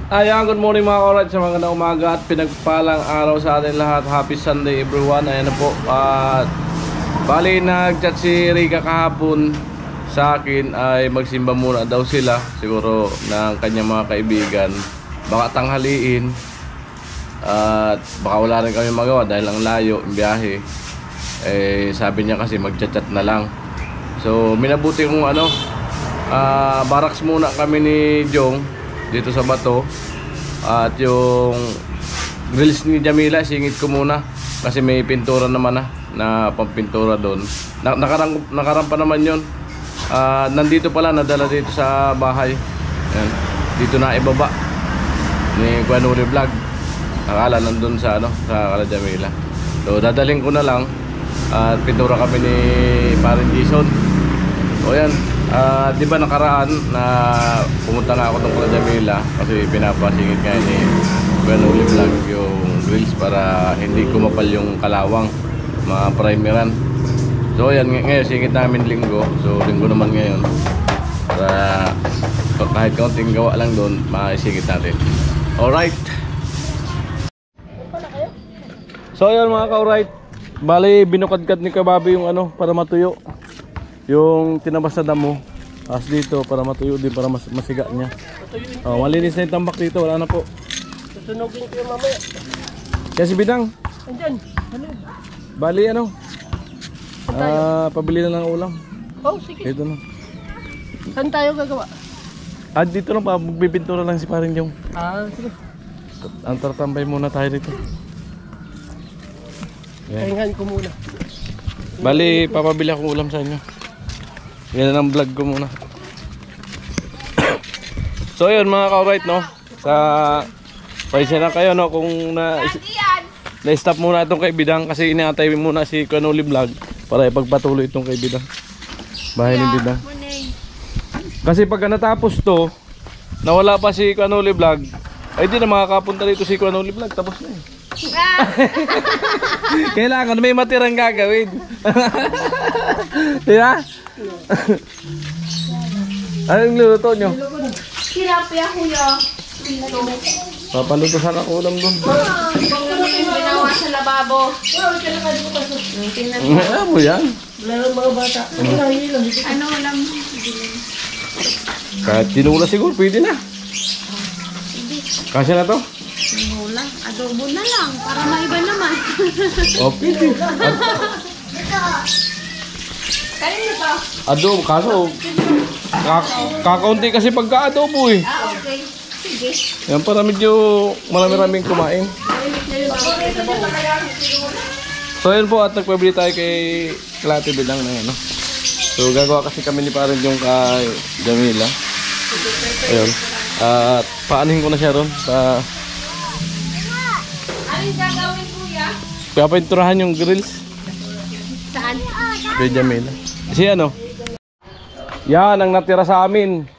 Ayan, good morning mga kaurat, sa mga umaga at pinagpalang araw sa atin lahat. Happy Sunday everyone. Ayan na po. Bali, nag-chat si Rica kahapon sa akin ay magsimba muna daw sila. Siguro ng kanyang mga kaibigan. Baka tanghaliin. At baka wala rin kami magawa dahil ang layo, ang biyahe. Sabi niya kasi mag-chat na lang. So minabuti kong barracks muna kami ni Jong dito sa Bato. At yung grills ni Jamila singit ko muna kasi may pintura naman na pampintura doon. Nakarampa naman yun. Nandito pala, nadala dito sa bahay. Ayan. Dito na ibaba ni Kuanuri Vlog. Akala nandun sa Kala Jamila. So dadaling ko na lang. At pintura kami ni Parin Jason. O yan, di ba nakaraan na pumunta nga ako ng Kala Jamila kasi pinapasingit nga ni Kuanuri Vlog yung grills para hindi kumapal yung kalawang, mga primeran. So yan, ngayon singit namin linggo. So linggo naman ngayon para kahit kaunting gawa lang doon makisingit natin. Alright. So yun mga ka-alright, bali binukadkad ni Kababi yung para matuyo yung tinabas na damo. As dito para matuyo din, para masiga niya. Malinis na yung tambak dito, wala na po. Tutunogin ko yung mamaya. Kaya si Bidang Andyan, bali pabili na ng ulam. Oh, sige. Dito na. Saan tayo gagawa? Dito lang pa, magbibintura lang si Paring Jong. Sige. Ang tatambay muna tayo dito. Pahingan ko muna. Bali, papabili akong ulam sa inyo. Yan ang vlog ko muna. So yun mga ka-alright, no? Paisa na kayo, no? Kung na-stop muna itong kay Bidang kasi inaantay muna si Kuanuri Vlog para ipagpatuloy itong kay Bidang. Bahay ni Bidang. Kasi pag natapos to, nawala pa si Kuanuri Vlog, ay di na makakapunta dito si Kuanuri Vlog. Tapos na eh. Kailangan may matirang gagawin. Diba? Anong luto nyo? Tilapia, kuya. Papaluto sana ako ulam doon. Ginawa sa lababo. Ano mo yan? Lalong mga bata. Ano lang? Kahit tinula siguro, pwede na. Kasya na to? Tinula. Adobo na lang. Para maiba naman. O, pwede. Kanin ba? Adobo, kaso kakaunti kasi pagka-adobo eh. Okay. Sige. Yan para medyo marami-raming kumain. So yun po, at nagpabili tayo kay Klate Bidang na So gagawa kasi kami ni Parin yung kay Jamila. Ayun. At paanihin ko na siya ron sa... Anong gagawin, kuya? Kaya pinturahan yung grills Saan? kay Jamila. Kasi yan ang natira sa amin.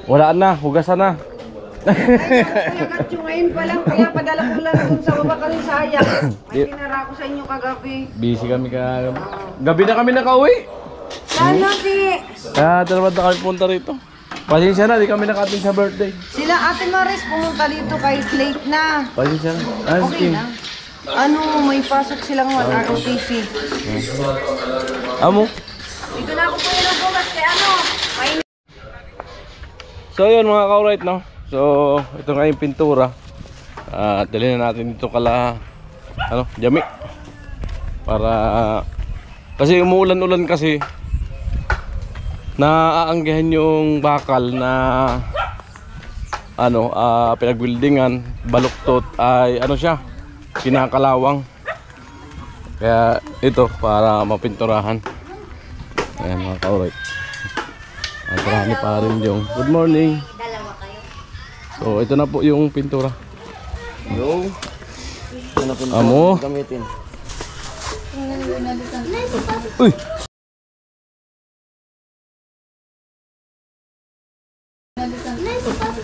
Wala na, hugasan na. Kinagat yung ngayon pa lang, kaya padala ko lang dun sa baba kasi sayang. Ay, pinara ko sa inyo kagabi. Busy kami kagabi. Gabi na kami nakauwi. Sana Kaya talabat na kami punta rito. Pasensya na, di kami nakating sa birthday. sila Ate Maris pumunta dito kahit late na. Pasensya na. Okay lang. May pasok silang ROTC. Amo? Dito na ako po yung bukas kay mainit. So yun mga ka-alright, no? So ito nga yung pintura. Dalhin na natin dito kala Jami. Para kasi umuulan-ulan kasi, naaanggihan yung bakal na pinagbuildingan, baluktot ay siya, kinakalawang. Kaya ito para mapinturahan. Ayan mga ka-alright. Marami pa rin yung good morning. So ito na po yung pintura. Yung Amo. gamitin. Uy.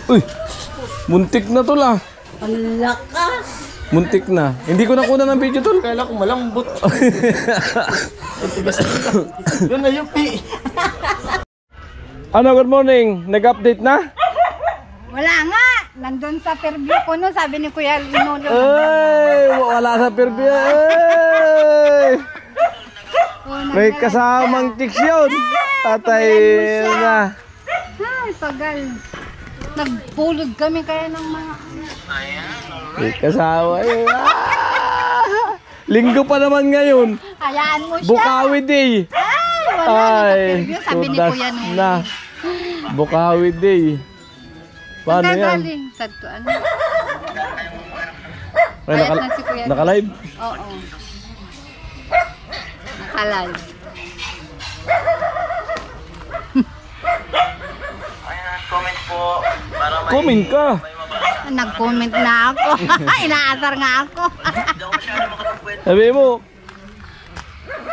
Uy. Muntik na to lah. Muntik na. Hindi ko nakuha ng video tol. Kala ko malambot. Yun na yung pi. Good morning. Nag-update na? Wala nga. Nandun sa Fairview ko no, sabi ni Kuya Lino. Ay, wala sa Fairview. Ay! May kasamang chicks yun. Tatay na. Ay, pagal. Nagpulog kami kaya ng mga... May kasama yun. Ah! Linggo pa naman ngayon. Hayaan mo siya. Bukawi Day. Ay, wala na sa Fairview. Sabi ni tudas Kuya Lino. na. Bukawi Day. Paano yan? Gagaling. Sadto, ano? Ay, Bayad na si Kuya. naka-live? Oo. Nakalive. Comment po. Para may... Comment ka. Nag-comment na ako. Inaasar nga ako. Sabi mo,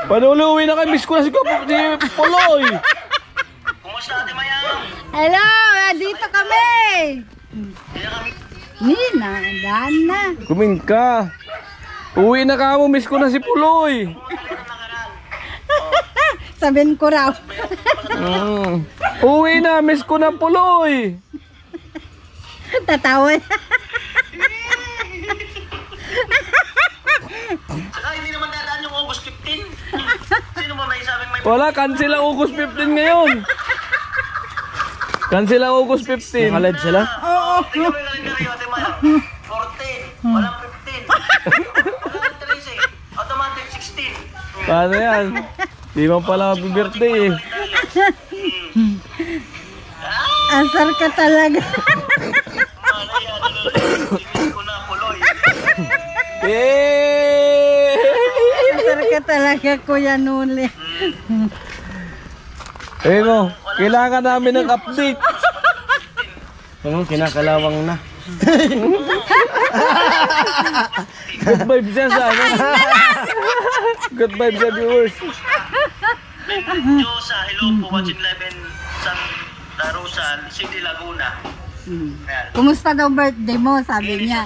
panuluwi na kay miss ko na si Poloy. Kumusta Ate Mayang? Hello! Dito kami! Nina, Dana. Kumin ka. Uwi na ka mo, miss ko na si Puloy. Sabihin ko raw. Uwi na, miss ko na Puloy. Tatawa. Saka hindi naman dadaan yung August 15. Sino ba may sabing may... Wala, cancel ang August 15 ngayon. Cancel ang August 15. Naka-live sila? Oo. Tingnan mo yung kalendaryo Ate Mayang. 14. Walang 15. Walang 13. Automatic 16. Paano yan? Di man pala mag-birthday eh. Asar ka talaga. Ano yan? Tingin ko na Puloy. Eh! Asar ka talaga, Kuya Nuli. Eh mo, kailangan namin ng update. Kinakalawang na. Good vibes yan sa ano. Good vibes sa viewers. Diyosa, hello po, watching live in Santa Rosa, City, Laguna. Ayan. Kumusta daw birthday mo? Sabi niya.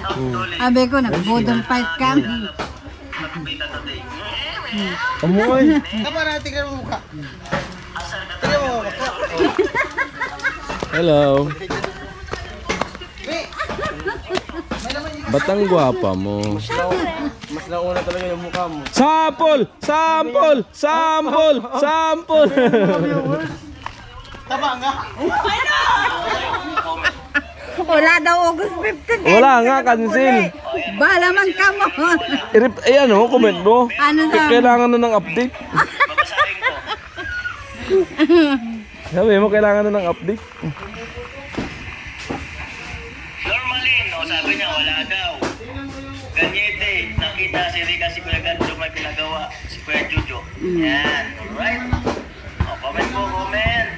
Sabi ko, nag-bodong fight kami. Nakapita today. Amoy. Tama na, tingnan mo mukha. Hello. Batang gwapa mo. Mas nauna talaga yung mukha mo. Sample! Sample! Sample! Sample! Tama nga. Wala daw August 15. Wala nga, cancel. Bahala man ka mo. Ayan o, comment mo. Ano na? Kailangan na ng update. Babasahin ko. Sabi mo, kailangan na ng update. Normalin, o sabi niya, wala daw. Ganyete, nakita si Rika, si Kuya Gancho, may pinagawa. Si Kuya Jojo. Yan, alright. O, comment po, comment.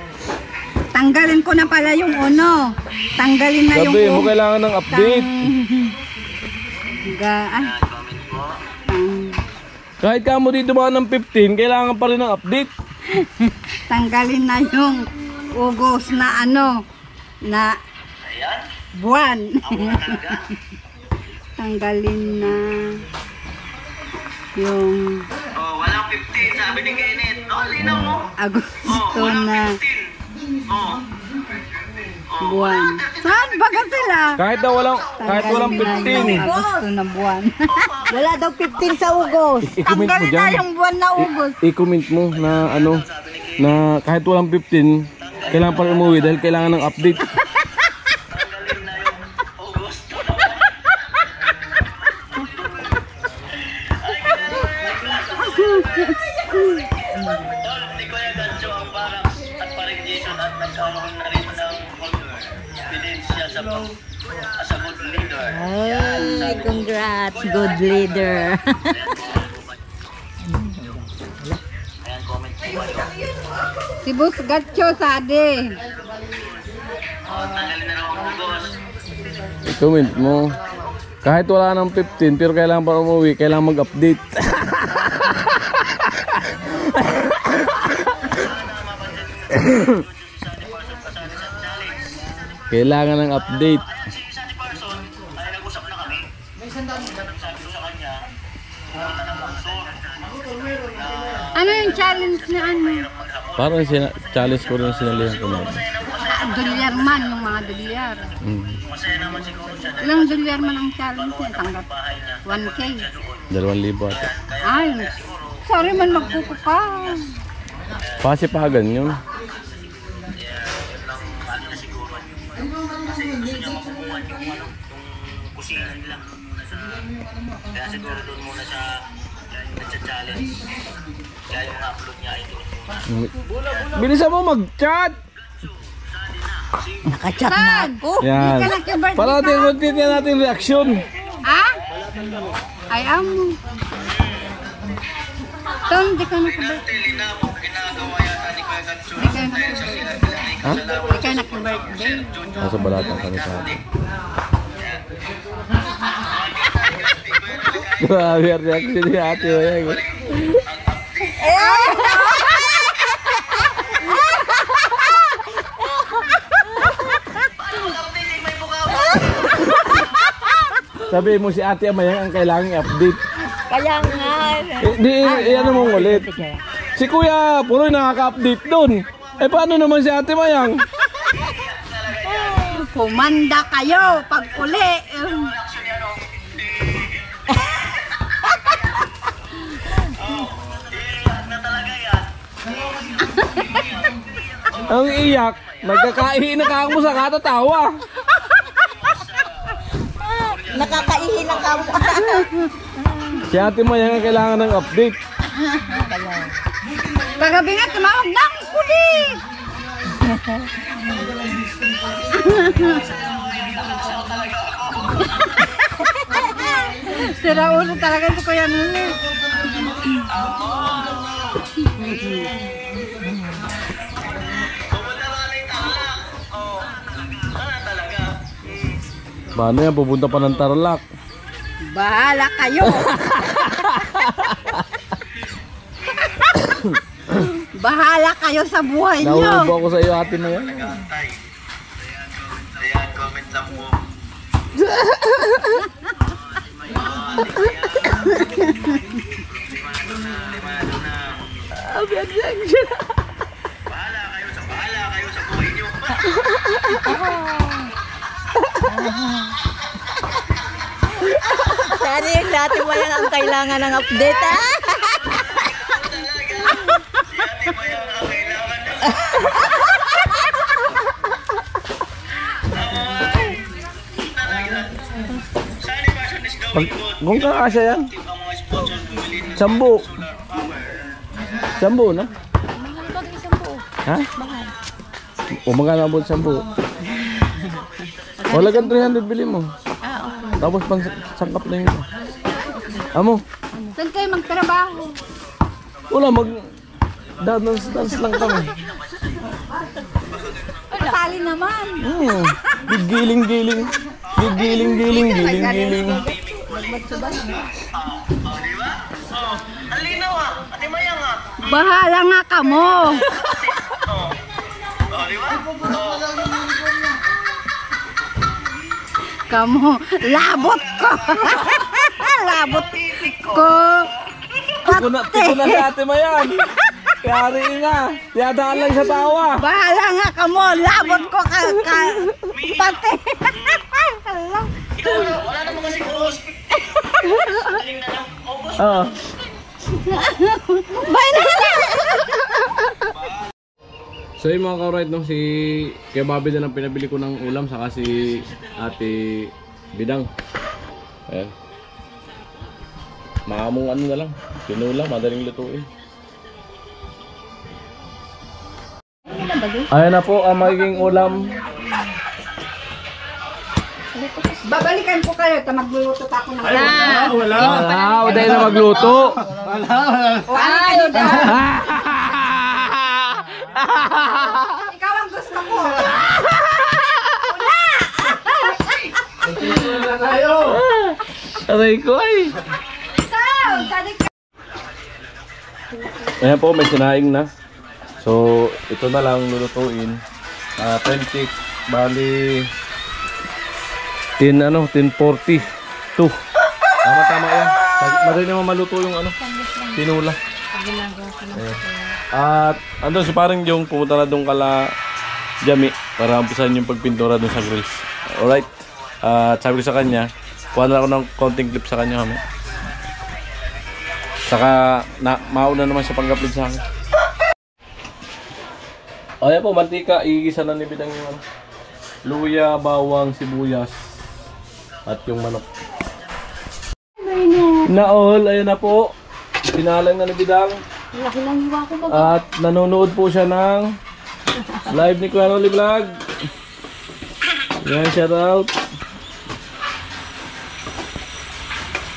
Tanggalin ko na pala yung uno. Tanggalin na yung Sabi mo, kailangan ng update. Gaan. Yan, comment po. Kahit ka mo dito ba ng 15, kailangan pa rin ng update. Tanggalin na yung ugos na ano, na Ayan, buwan. ako na talaga. Tanggalin na yung O, walang 15, sabi ni Kenneth. O, linaw mo. O, Agosto walang na 15. O, buwan. Saan ba ka sila? Kahit walang 15. Agosto na buwan. Wala daw 15 sa ugos. I-comment mo Tanggalin na dyan. yung buwan na ugos. I-comment mo na ano, na kahit walang 15, kailangan pa rin umuwi dahil kailangan ng update. tanggalin na yung August. Ay, Tol, ni Kuya Gancho ang barracks at paring Jason at nagkaroon na rin ng ebidensya sa as a good leader. Ay, congrats, good leader. Ayan, comment po kayo. Si Bus Gatcho Sade. O, tanggalin na raw ang August. I-comment mo. Kahit wala ng 15, pero kailangan pa umuwi, kailangan mag-update. Kailangan ng update. Si Sunny Person, ay nag-usap na kami. Sabi ko sa kanya, pumunta ng Bangsor. Ano yung challenge na ano? Parang challenge ko rin sinalihan ko na. Masaya dolyar man, yung mga dolyar. Masaya naman siguro siya. Ilang dolyar man ang challenge niya, tanggap 1K. 2,000 ata. Ay, sorry man magpupo ka. Pasipagan yun. Kasi gusto niya makukuha yung kusina nila. Kaya siguro doon muna siya nagcha-challenge. Kaya yung upload niya ay doon muna. Bilisan mo mag-chat! Nakachat na ako. Yan. Di ka nag-birthday Para ka? natin natin reaksyon. Ha? Ay, amo. Tom, di ka nag-birthday. Ginagawa yata ni Kuya Gatsu. Di ka nag-birthday. Ha? Di ka nag-birthday. Nasa balatan kami sa atin. Grabe ang reaction ni ate. Sabi mo si ate Amayang ang kailangan i-update. Kaya nga. Ano mong ulit. Si Kuya Puroy nakaka-update doon. Eh paano naman si ate Mayang? Kumanda kayo pag uli. Ang iyak, nagkakaihi na ka mo sa katatawa. Nakakaihi na ka mo. Si ate Mayang ang kailangan ng update. Kagabi nga, tumawag na akong kulit. Sira ulo talaga si Kuya Nuli. Paano yan? Pupunta pa ng Tarlac. Bahala kayo. Bahala kayo sa buhay niyo. Nauubo ako sa iyo ate Mayang. Ayan, comment lang po. Bahala kayo sa buhay niyo. Sana yung dati mo yan ang kailangan ng update, ha? Si ate Mayang ang kailangan ng Sunny Fashion is going good. Kung kakasya yan, Ang mga sponsors bumili ng sambu. solar power. Sambu, no? Ha? O magkano ang sambu? Wala kang 300 bili mo. Tapos pang sangkap na yun. Amo, Saan kayo magtrabaho? wala dance lang kami. Kasali naman. Gigiling-giling. Gigiling-giling. Giling-giling. Oh, di ba? Oh, ang linaw ah. Ate Mayang ah. Bahala nga kamo. Oh. Oh, di ba? Oh. Kamo, labot ko. Labot ko. Tiko na si ate Mayan. Yari nga. Yadaan lang sa tawa. Bahala nga kamo, labot ko pati. Wala naman kasi kung galing na lang. August. Oo. Bye na. So yung mga ka-right, no, si Kuya Bobby na lang pinabili ko ng ulam, saka si Ate Bidang. Ayan. Maamong ano na lang, tinula, madaling lutuin. Ayan na po ang magiging ulam. Babalikan ko kayo, magluluto ako ng Wala, dahil na magluto. Ay, ikaw ang gusto ko. Aray ko ay. Ayan po, may sinaing na. So, ito na lang lulutuin. 20, bali 10:40. Tama yan. Madali naman maluto yung ano, tinula. Ayan. At andun si parang yung pumunta na doon kala Jami para umpisan yung pagpintura dun sa grills. Alright. At sabi ko sa kanya, kuha na ako ng konting clip sa kanya kami. Saka mauna naman siya pang-upload sa akin. Ayan po, mantika. Igisa na ni Bidang yung luya, bawang, sibuyas at yung manok. Naol, ayan na po. Pinalang na ni Bidang. Laki lang hiwa ko ba? At nanonood po siya ng live ni Kuya Rolly Vlog. Yan, shout out.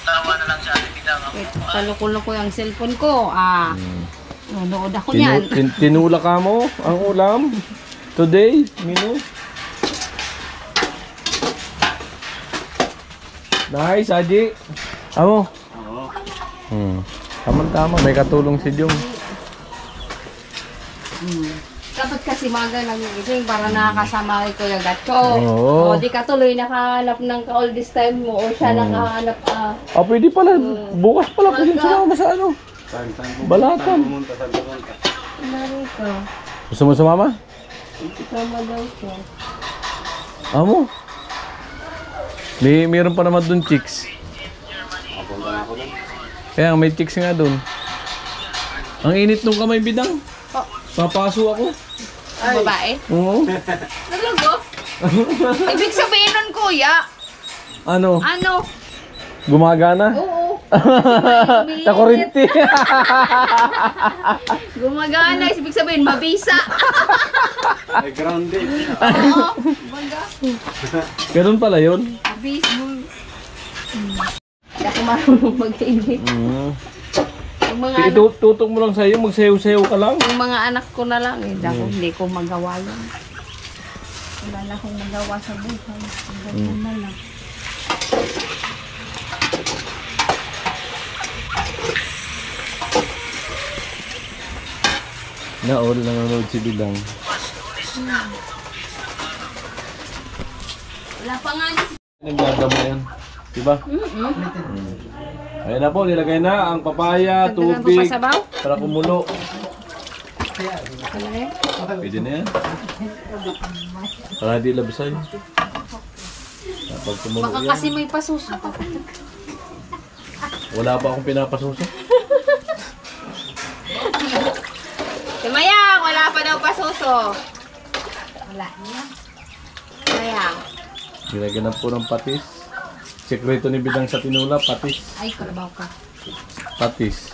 Tawa na lang siya, bidang ako. Talukulo ko yung cellphone ko. Nanood ako niyan. Tinula ka mo ang ulam. Today, Mino. Nice, Aji. Amo. Oo. Tama-tama, may katulong si Jung. Dapat kasi maga lang yung gising para nakakasama kay Kuya Gatcho. Oo. O di ka tuloy nakahanap ng ka-all this time mo o siya nakahanap Pwede pala. Bukas pala pwede sumama sa ano. Balatan. Laro ka. Gusto mo sumama? Tama daw siya. Amo. Meron pa naman dun chicks. Kaya may chicks nga dun. Ang init nung kamay, Bidang. Papaso ako. Babae? Oo. Talaga? Ibig sabihin nun, Kuya. Ano? Ano? Gumagana? Oo. Takurinti. Gumagana. Ibig sabihin, mabisa. Ay, grounded. Oo. Baga. Ganun pala yun. Mabis. Hindi ako marunong mag-init. Yung mga Tutok mo lang sa'yo, magsayaw-sayaw ka lang. Yung mga anak ko na lang, hindi ko magawa yan. Wala na akong magawa sa buhay. Ganyan na lang. Naol, nanonood si Bidang. Wala pa nga niya. Nagdadamo yan. Diba? Ayan na po, nilagay na ang papaya, tubig, Pasabaw? para kumulo. Wala eh. Pwede na yan. Para di labisay. Kapag kumulo Baka yan. kasi may pasuso. Wala pa akong pinapasuso. Mayang, wala pa daw pasuso. Wala niya. Mayang. Nilagyan na po ng patis. Sekreto ni Bidang sa tinula, patis. Ay, karabaw ka. Patis.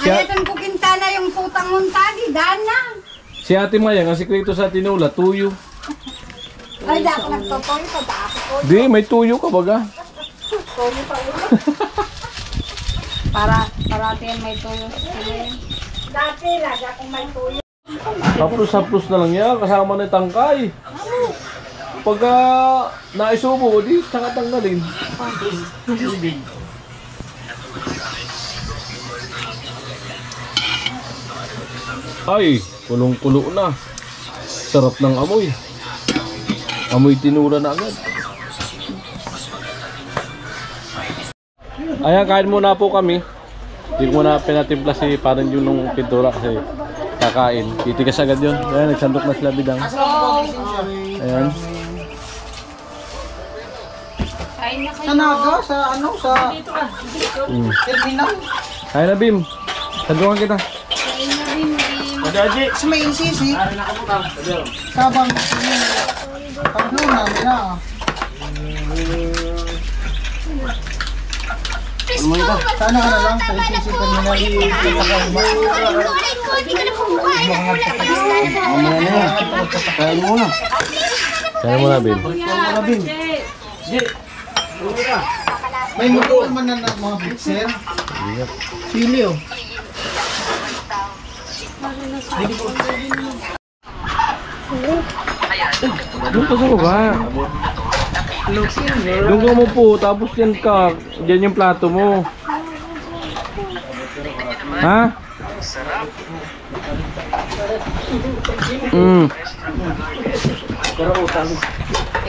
Ayaton ko kintana yung putang muntagi, dana. Si Ate Mayang, ang sekreto sa tinula, tuyo. Ay, da ako nagtotoy pa, da ako. Di, may tuyo ka baga. Toyo pa ulo. Parati yan may tuyo. Dati, lagi akong may tuyo. Haplos-haplos na lang yan, kasama na yung tangkay. Pagka naisubo, di, saka tanggalin. Ay, kulong-kulo na. Sarap ng amoy. Amoy tinura na agad. Ayan, kain muna po kami. Hindi ko muna pinatimpla si parang yung nung pintura kasi kakain. Titigas agad yun. Ayan, nagsandok na sila Bidang. Ayan. Kain na kayo. Sa Naga, sa ano, sa terminal. Kain na, Bim. Sandukan kita. Kain na rin, Bim. Sa may ICC. Sabang, paglo namin na. Sana ka na lang sa ICC terminal. Kain muna. Kain muna, Bim. May mutuan man na ng mga pixel. Sili oh. Doon ka sa baba. Doon ka mo po, tapos yan ka. Diyan yung plato mo. Ha?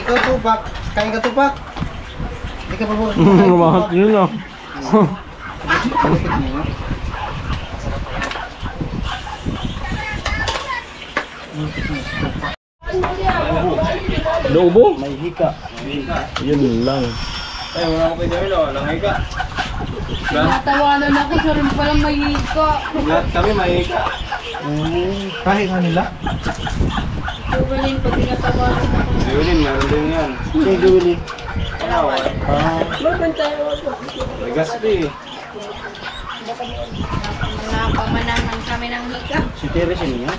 Ikaw tupak. Kain ka tupak. Hindi ka pa po. Lumahat yun ah. Lobo? May hika. Yun lang. Ay, wala ko kayo dami, walang hika. Natawanan ako sa rin palang may hika. Lahat kami may hika. Kahit nga nila? Duwalin pag tinatawanan ako. Duwilin, meron din yan. Sino duwilin? May gaspi. Napamanahan kami ng hika. Si Teresin niya?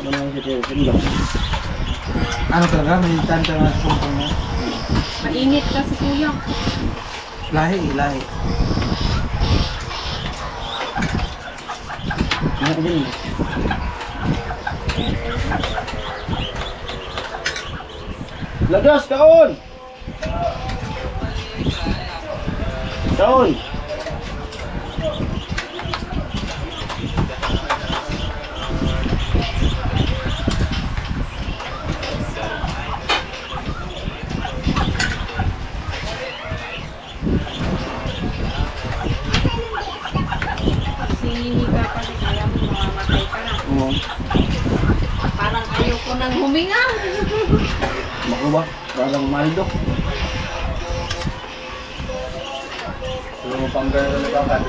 Ano si Teresin lang? Ano talaga? May tanta nga sumpang na? Mainit kasi kuya. Lahi. Ano din? Lagas, kaon! Kaon! Sinihika kasi kaya mo mamamatay ka na. Oo. Parang ayoko nang huminga. Bako ba? Parang maldo. Siguro mo pang gano'n na bakal.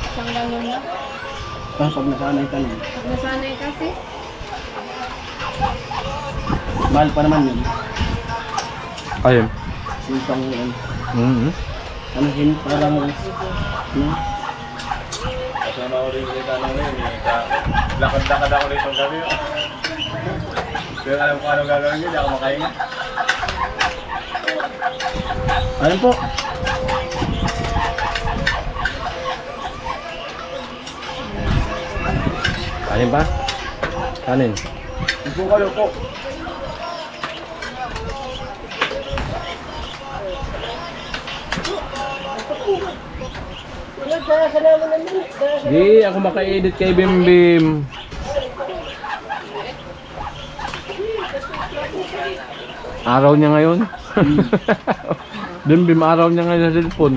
Isang ganun na. Pag nasanay ka nun. Pag nasanay kasi. Mahal pa naman yun. Ayun. Yung pang ano yun, parang kasama ko rin kita nang yun. Lakad-lakad ako rito gabi. Pero alam ko ano gagawin yun, hindi ako makahinga. Ayun po. Kanin ba? Kanin. Upo kayo po. Di, ako maka-edit kay Bimbim. Araw niya ngayon. Bimbim, araw niya ngayon sa cellphone.